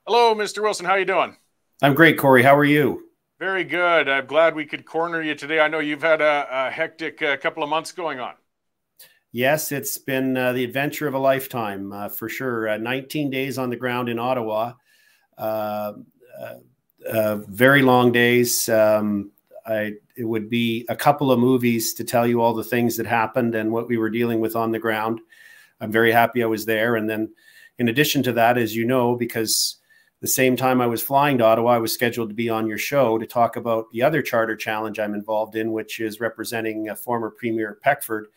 Hello, Mr. Wilson. How you doing? I'm great, Corey. How are you? Very good. I'm glad we could corner you today. I know you've had a hectic couple of months going on. Yes, it's been the adventure of a lifetime for sure. 19 days on the ground in Ottawa. Uh, very long days. It would be a couple of movies to tell you all the things that happened and what we were dealing with on the ground. I'm very happy I was there. And then in addition to that, as you know, because the same time I was flying to Ottawa, I was scheduled to be on your show to talk about the other charter challenge I'm involved in, which is representing former Premier Peckford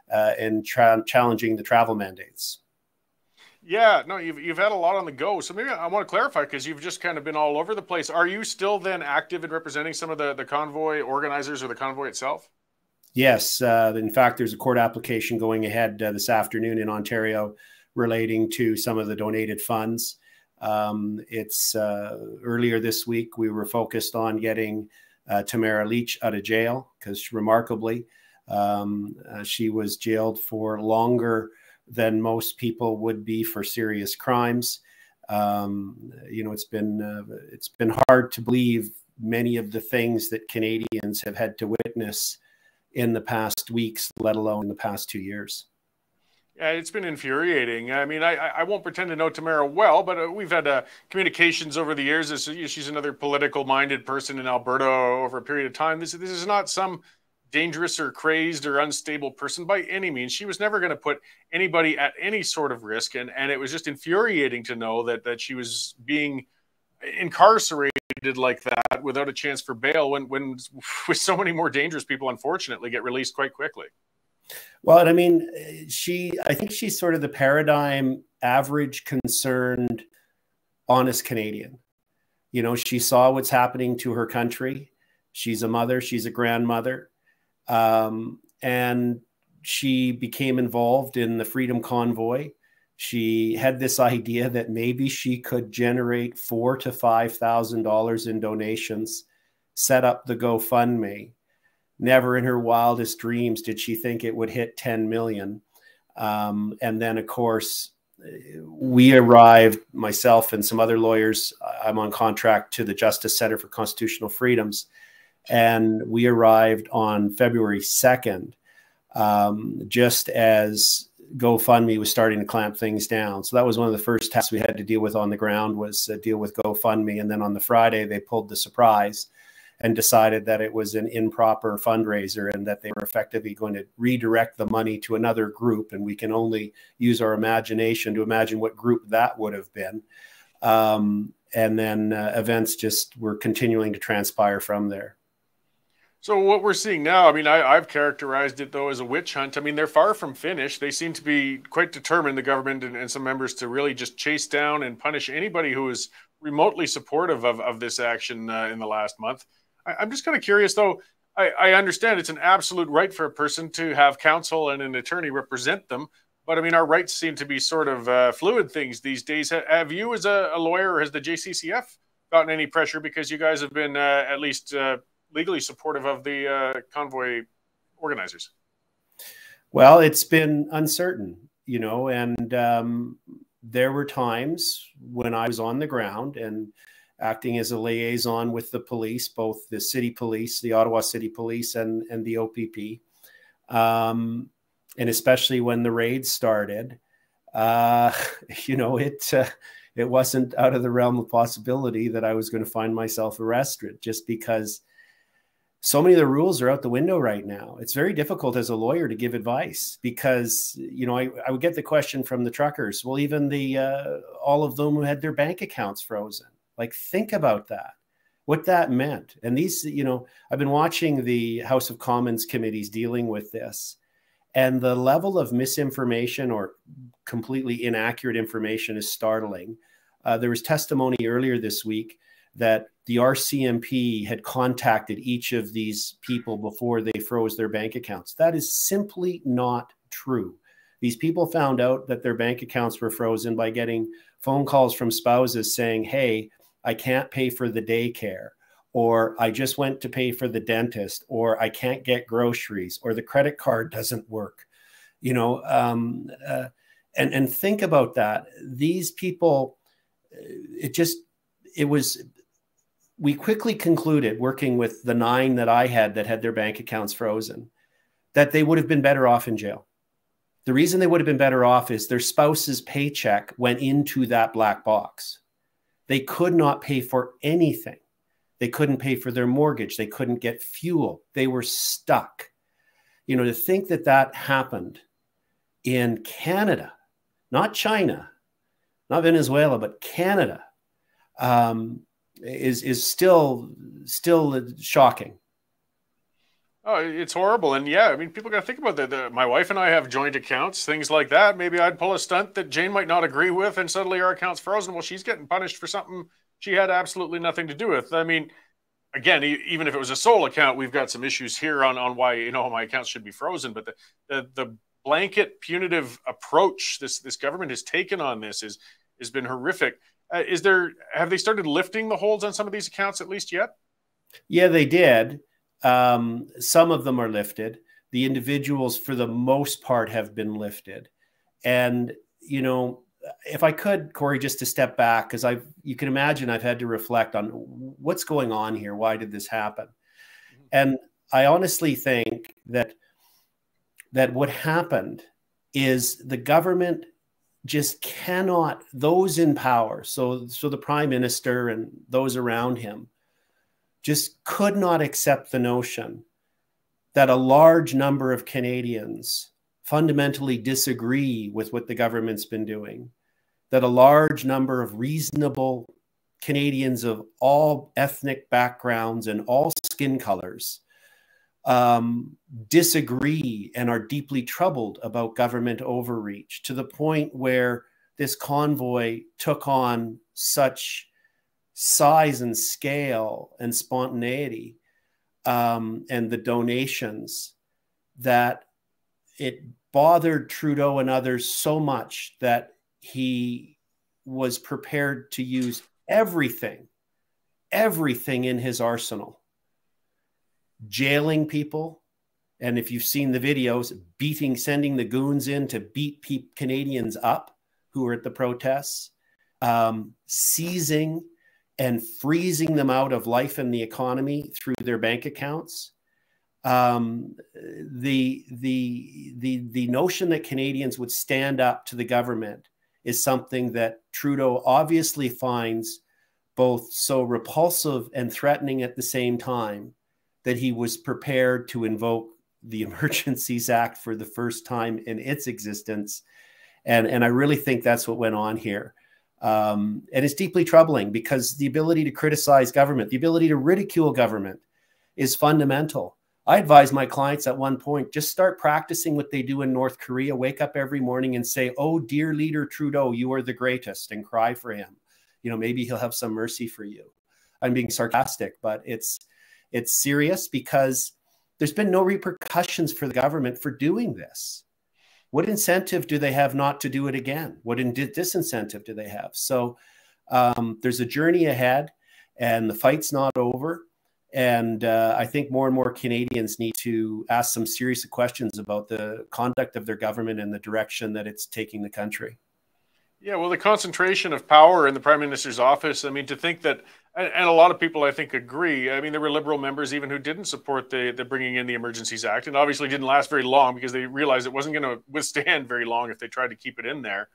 and challenging the travel mandates. Yeah, no, you've had a lot on the go. So maybe I want to clarify because you've just kind of been all over the place. Are you still then active in representing some of the convoy organizers or the convoy itself? Yes. In fact, there's a court application going ahead this afternoon in Ontario relating to some of the donated funds. It's earlier this week, we were focused on getting Tamara Lich out of jail because remarkably, she was jailed for longer than most people would be for serious crimes. You know, it's been hard to believe many of the things that Canadians have had to witness in the past weeks, let alone the past 2 years. Yeah, it's been infuriating. I mean, I won't pretend to know Tamara well, but we've had communications over the years. She's another political-minded person in Alberta over a period of time. This is not some dangerous or crazed or unstable person by any means. She was never going to put anybody at any sort of risk, and it was just infuriating to know that she was being incarcerated like that without a chance for bail when with so many more dangerous people, unfortunately, get released quite quickly. Well, and I mean, I think she's sort of the paradigm average concerned, honest Canadian. You know, she saw what's happening to her country. She's a mother, she's a grandmother. And she became involved in the Freedom Convoy. She had this idea that maybe she could generate $4,000 to $5,000 in donations, set up the GoFundMe. Never in her wildest dreams did she think it would hit 10 million. And then, of course, we arrived, myself and some other lawyers, I'm on contract to the Justice Center for Constitutional Freedoms, and we arrived on February 2nd, just as GoFundMe was starting to clamp things down. So that was one of the first tasks we had to deal with on the ground, was deal with GoFundMe. And then on the Friday, they pulled the surprise and decided that it was an improper fundraiser and that they were effectively going to redirect the money to another group. And we can only use our imagination to imagine what group that would have been. And then events just were continuing to transpire from there. So what we're seeing now, I mean, I've characterized it, though, as a witch hunt. I mean, they're far from finished. They seem to be quite determined, the government and some members, to really just chase down and punish anybody who is remotely supportive of this action in the last month. I'm just kind of curious, though. I understand it's an absolute right for a person to have counsel and an attorney represent them. But I mean, our rights seem to be sort of fluid things these days. Have you, as a lawyer, or has the JCCF gotten any pressure because you guys have been at least legally supportive of the convoy organizers? Well, it's been uncertain, you know, and there were times when I was on the ground and acting as a liaison with the police, both the city police, the Ottawa City Police, and the OPP. And especially when the raids started, you know, it wasn't out of the realm of possibility that I was going to find myself arrested, just because so many of the rules are out the window right now. It's very difficult as a lawyer to give advice because, you know, I would get the question from the truckers. Well, even all of them who had their bank accounts frozen. Like, think about that, what that meant. And these, you know, I've been watching the House of Commons committees dealing with this, and the level of misinformation or completely inaccurate information is startling. There was testimony earlier this week that the RCMP had contacted each of these people before they froze their bank accounts. That is simply not true. These people found out that their bank accounts were frozen by getting phone calls from spouses saying, hey, I can't pay for the daycare, or I just went to pay for the dentist, or I can't get groceries, or the credit card doesn't work. You know, and think about that. These people, it was, we quickly concluded, working with the 9 that I had that had their bank accounts frozen, that they would have been better off in jail. The reason they would have been better off is their spouse's paycheck went into that black box. They could not pay for anything. They couldn't pay for their mortgage. They couldn't get fuel. They were stuck. You know, to think that that happened in Canada, not China, not Venezuela, but Canada, is still shocking. Oh, it's horrible. And yeah, I mean, people got to think about that. My wife and I have joint accounts, things like that. Maybe I'd pull a stunt that Jane might not agree with, and suddenly our account's frozen. Well, she's getting punished for something she had absolutely nothing to do with. I mean, again, even if it was a sole account, we've got some issues here on why, you know, my accounts should be frozen. But the blanket punitive approach this government has taken on this has been horrific. Have they started lifting the holds on some of these accounts at least yet? Yeah, they did. Some of them are lifted. The individuals, for the most part, have been lifted. And, you know, if I could, Corey, just to step back, because you can imagine I've had to reflect on what's going on here. Why did this happen? And I honestly think that what happened is the government just cannot, those in power, so the prime minister and those around him, just could not accept the notion that a large number of Canadians fundamentally disagree with what the government's been doing, that a large number of reasonable Canadians of all ethnic backgrounds and all skin colors disagree and are deeply troubled about government overreach, to the point where this convoy took on such size and scale and spontaneity, and the donations, that it bothered Trudeau and others so much that he was prepared to use everything in his arsenal, jailing people. And if you've seen the videos, sending the goons in to beat Canadians up who were at the protests, seizing and freezing them out of life and the economy through their bank accounts. The notion that Canadians would stand up to the government is something that Trudeau obviously finds both so repulsive and threatening at the same time, that he was prepared to invoke the Emergencies Act for the first time in its existence. And I really think that's what went on here. And it's deeply troubling, because the ability to criticize government, the ability to ridicule government, is fundamental. I advise my clients at one point, just start practicing what they do in North Korea. Wake up every morning and say, "Oh, dear leader Trudeau, you are the greatest," and cry for him. You know, maybe he'll have some mercy for you. I'm being sarcastic, but it's serious, because there's been no repercussions for the government for doing this. What incentive do they have not to do it again? What disincentive do they have? So there's a journey ahead, and the fight's not over. And I think more and more Canadians need to ask some serious questions about the conduct of their government and the direction that it's taking the country. Yeah, well, the concentration of power in the Prime Minister's office, I mean, to think that, and a lot of people, I think, agree. I mean, there were Liberal members even who didn't support the bringing in the Emergencies Act, and obviously didn't last very long, because they realized it wasn't going to withstand very long if they tried to keep it in there.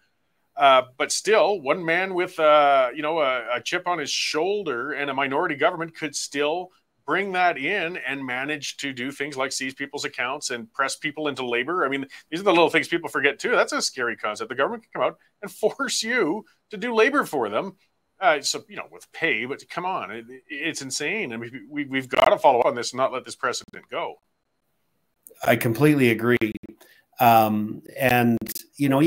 But still, one man with a chip on his shoulder and a minority government could still bring that in and manage to do things like seize people's accounts and press people into labor. I mean, these are the little things people forget too. That's a scary concept. The government can come out and force you to do labor for them. So, you know, with pay, but come on, it's insane. I mean, we've got to follow up on this and not let this precedent go. I completely agree. And, you know,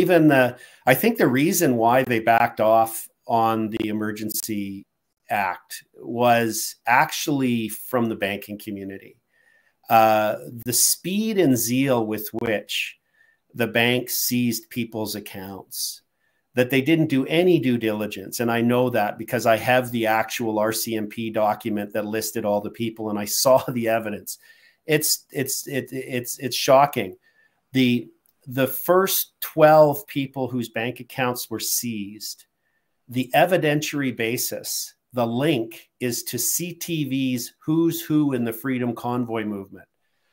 I think the reason why they backed off on the Emergency Act was actually from the banking community. The speed and zeal with which the banks seized people's accounts, that they didn't do any due diligence. And I know that because I have the actual RCMP document that listed all the people, and I saw the evidence. It's shocking. The first 12 people whose bank accounts were seized, the evidentiary basis, the link is to CTV's Who's Who in the Freedom Convoy movement.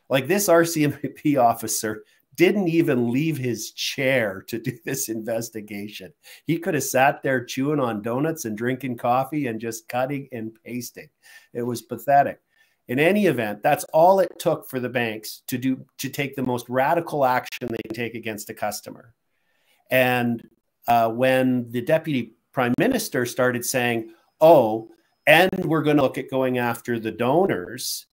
Like, this RCMP officer didn't even leave his chair to do this investigation. He could have sat there chewing on donuts and drinking coffee and just cutting and pasting. It was pathetic. In any event, that's all it took for the banks to take the most radical action they can take against a customer. And when the deputy prime minister started saying, oh, and we're going to look at going after the donors,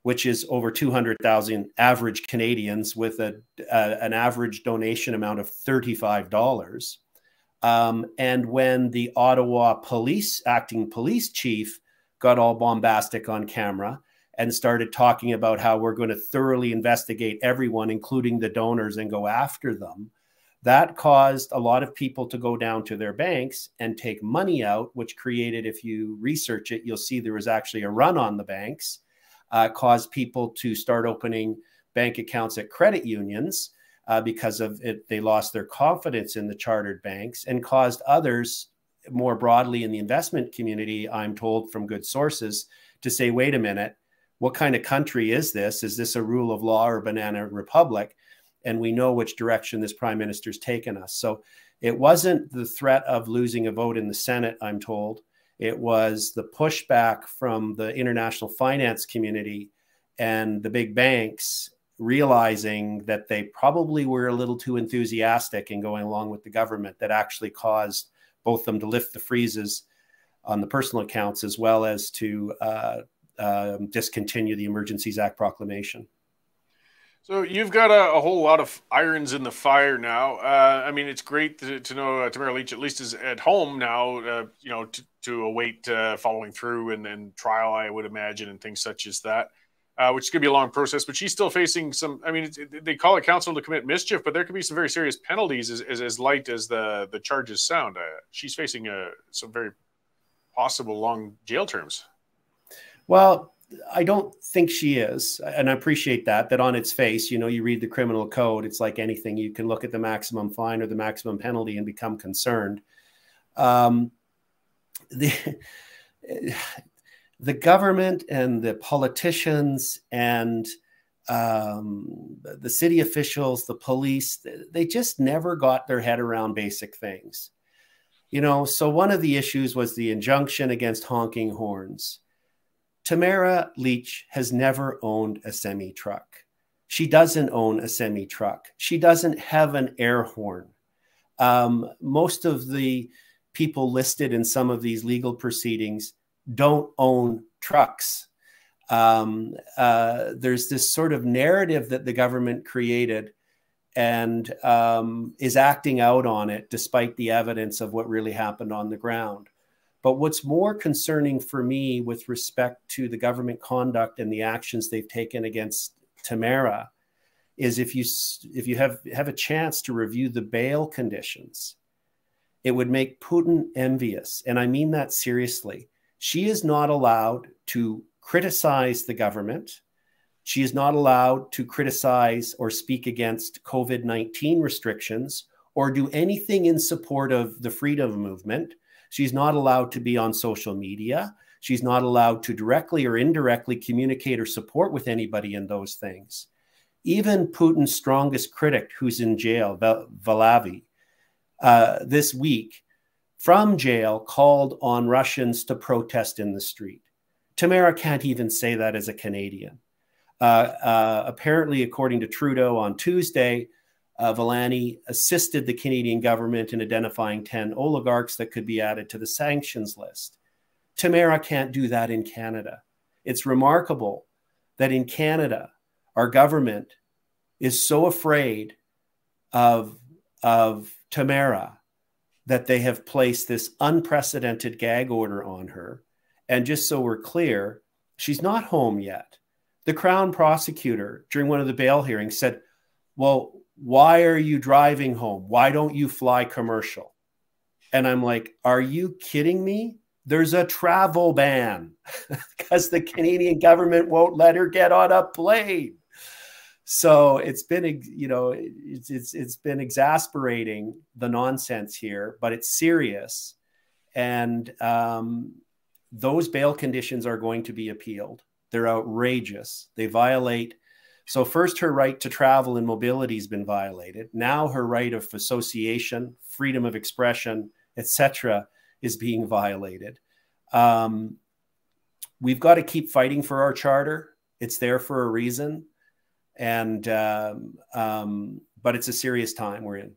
which is over 200,000 average Canadians with an average donation amount of $35. And when the Ottawa acting police chief got all bombastic on camera and started talking about how we're going to thoroughly investigate everyone, including the donors, and go after them, that caused a lot of people to go down to their banks and take money out, which created, if you research it, you'll see there was actually a run on the banks, caused people to start opening bank accounts at credit unions because of it. They lost their confidence in the chartered banks, and caused others more broadly in the investment community, I'm told from good sources, to say, wait a minute, what kind of country is this? Is this a rule of law or banana republic? And we know which direction this prime minister's taken us. So it wasn't the threat of losing a vote in the Senate, I'm told. It was the pushback from the international finance community and the big banks realizing that they probably were a little too enthusiastic in going along with the government that actually caused both them to lift the freezes on the personal accounts, as well as to discontinue the Emergencies Act proclamation. So you've got a whole lot of irons in the fire now. I mean, it's great to know Tamara Lich at least is at home now, you know, to await following through and trial, I would imagine, and things such as that, which is going to be a long process. But she's still facing some, I mean, they call it counsel to commit mischief, but there could be some very serious penalties as light as the charges sound. She's facing some very possible long jail terms. Well, I don't think she is. And I appreciate that on its face, you know, you read the criminal code, it's like anything. You can look at the maximum fine or the maximum penalty and become concerned. The government and the politicians and the city officials, the police, they just never got their head around basic things. You know, so one of the issues was the injunction against honking horns. Tamara Lich has never owned a semi-truck. She doesn't own a semi-truck. She doesn't have an air horn. Most of the people listed in some of these legal proceedings don't own trucks. There's this sort of narrative that the government created and is acting out on it despite the evidence of what really happened on the ground. But what's more concerning for me with respect to the government conduct and the actions they've taken against Tamara is if you have a chance to review the bail conditions, it would make Putin envious. And I mean that seriously. She is not allowed to criticize the government. She is not allowed to criticize or speak against COVID-19 restrictions or do anything in support of the freedom movement. She's not allowed to be on social media. She's not allowed to directly or indirectly communicate or support with anybody in those things. Even Putin's strongest critic, who's in jail, Valavi, this week from jail called on Russians to protest in the street. Tamara can't even say that as a Canadian. Apparently, according to Trudeau on Tuesday, Valani assisted the Canadian government in identifying 10 oligarchs that could be added to the sanctions list. Tamara can't do that in Canada. It's remarkable that in Canada, our government is so afraid of Tamara that they have placed this unprecedented gag order on her. And just so we're clear, she's not home yet. The Crown prosecutor, during one of the bail hearings, said, well, why are you driving home? Why don't you fly commercial? And I'm like, are you kidding me? There's a travel ban because the Canadian government won't let her get on a plane. So it's been, you know, it's been exasperating, the nonsense here, but it's serious. And those bail conditions are going to be appealed. They're outrageous. They violate. So first, her right to travel and mobility has been violated. Now her right of association, freedom of expression, etc., is being violated. We've got to keep fighting for our charter. It's there for a reason. And but it's a serious time we're in.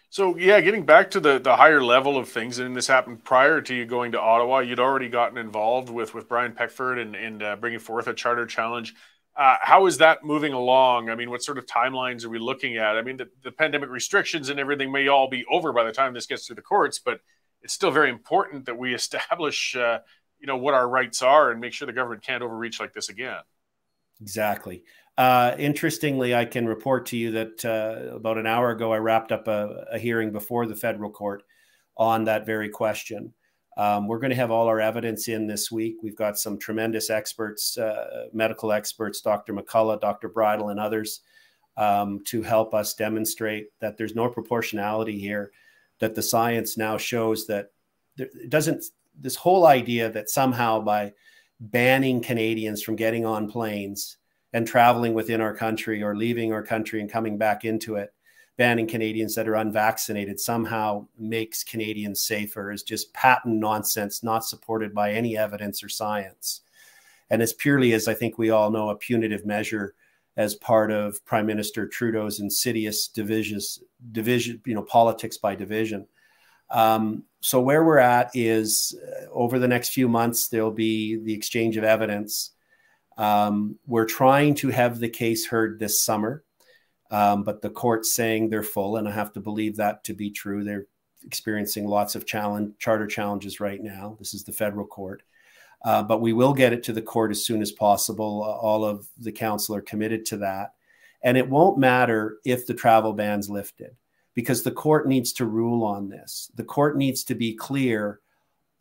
So yeah, getting back to the higher level of things, and this happened prior to you going to Ottawa. You'd already gotten involved with Brian Peckford and bringing forth a charter challenge. How is that moving along? I mean, what sort of timelines are we looking at? I mean, the pandemic restrictions and everything may all be over by the time this gets through the courts, but it's still very important that we establish, what our rights are and make sure the government can't overreach like this again. Exactly. Interestingly, I can report to you that about an hour ago, I wrapped up a hearing before the federal court on that very question. We're going to have all our evidence in this week. We've got some tremendous experts, medical experts, Dr. McCullough, Dr. Bridle, and others to help us demonstrate that there's no proportionality here, that the science now shows that it doesn't, this whole idea that somehow by banning Canadians from getting on planes and traveling within our country or leaving our country and coming back into it, banning Canadians that are unvaccinated somehow makes Canadians safer is just patent nonsense, not supported by any evidence or science. And it's purely, as I think we all know, a punitive measure as part of Prime Minister Trudeau's insidious division, politics by division. So where we're at is over the next few months, there'll be the exchange of evidence. We're trying to have the case heard this summer, but the court's saying they're full, and I have to believe that to be true. They're experiencing lots of charter challenges right now. This is the federal court. But we will get it to the court as soon as possible. All of the council are committed to that. And it won't matter if the travel ban's lifted, because the court needs to rule on this. The court needs to be clear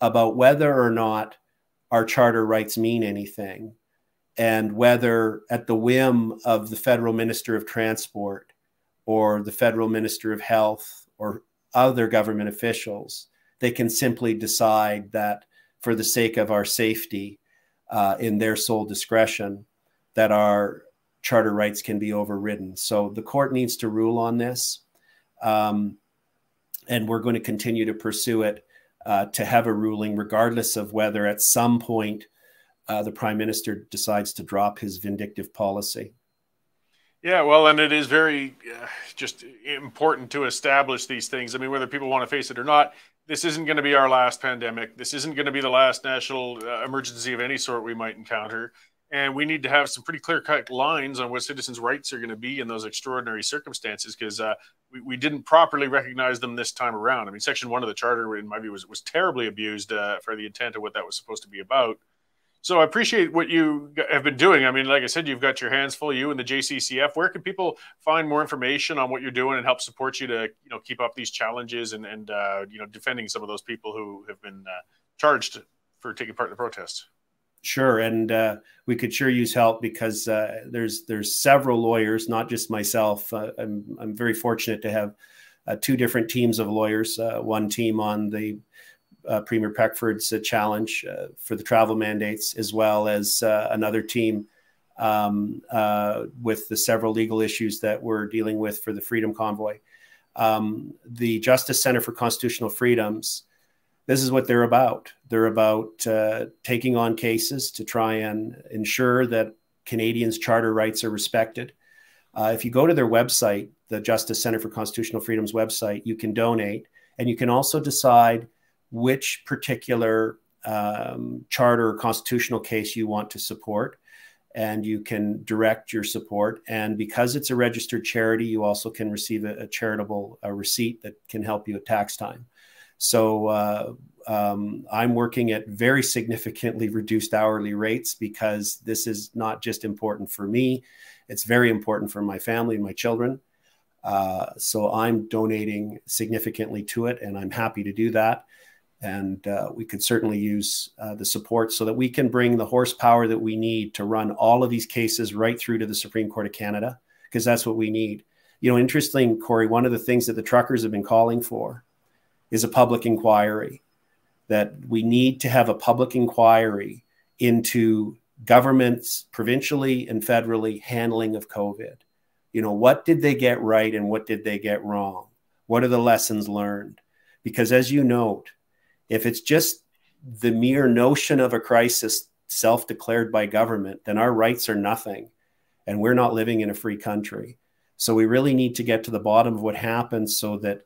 about whether or not our charter rights mean anything, and whether at the whim of the federal minister of transport or the federal minister of health or other government officials, they can simply decide that for the sake of our safety, in their sole discretion, that our charter rights can be overridden. So the court needs to rule on this. And we're going to continue to pursue it to have a ruling, regardless of whether at some point the Prime Minister decides to drop his vindictive policy. Yeah, well, and it is very just important to establish these things. I mean, whether people want to face it or not, this isn't going to be our last pandemic. This isn't going to be the last national emergency of any sort we might encounter. And we need to have some pretty clear-cut lines on what citizens' rights are going to be in those extraordinary circumstances, because we didn't properly recognize them this time around. I mean, Section 1 of the Charter, in my view, was terribly abused for the intent of what that was supposed to be about. So I appreciate what you have been doing. I mean, like I said, you've got your hands full, you and the JCCF. Where can people find more information on what you're doing and help support you to, keep up these challenges and defending some of those people who have been charged for taking part in the protests? Sure, and we could sure use help, because there's several lawyers, not just myself. I'm very fortunate to have two different teams of lawyers. One team on the Premier Peckford's challenge for the travel mandates, as well as another team with the several legal issues that we're dealing with for the Freedom Convoy. The Justice Center for Constitutional Freedoms, this is what they're about. They're about taking on cases to try and ensure that Canadians' charter rights are respected. If you go to their website, the Justice Center for Constitutional Freedoms website, you can donate, and you can also decide which particular charter or constitutional case you want to support, and you can direct your support. And because it's a registered charity, you also can receive a charitable receipt that can help you at tax time. So I'm working at very significantly reduced hourly rates, because this is not just important for me, it's very important for my family and my children. So I'm donating significantly to it, and I'm happy to do that. And we could certainly use the support so that we can bring the horsepower that we need to run all of these cases right through to the Supreme Court of Canada, because that's what we need. Interesting, Corey, one of the things that the truckers have been calling for is a public inquiry. that we need to have a public inquiry into governments, provincially and federally, handling of COVID. You know, what did they get right and what did they get wrong? What are the lessons learned? Because as you note, if it's just the mere notion of a crisis self-declared by government, then our rights are nothing and we're not living in a free country. So we really need to get to the bottom of what happened so that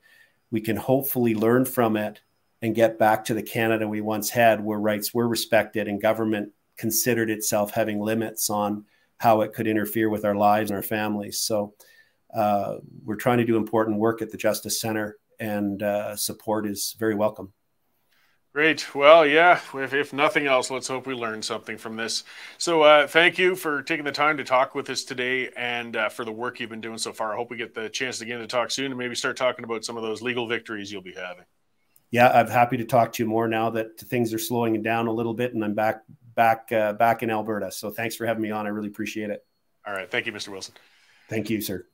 we can hopefully learn from it and get back to the Canada we once had, where rights were respected and government considered itself having limits on how it could interfere with our lives and our families. So we're trying to do important work at the Justice Center, and support is very welcome. Great. Well, yeah, if nothing else, let's hope we learn something from this. So thank you for taking the time to talk with us today, and for the work you've been doing so far. I hope we get the chance again to talk soon and maybe start talking about some of those legal victories you'll be having. Yeah, I'm happy to talk to you more now that things are slowing down a little bit and I'm back in Alberta. So thanks for having me on. I really appreciate it. All right. Thank you, Mr. Wilson. Thank you, sir.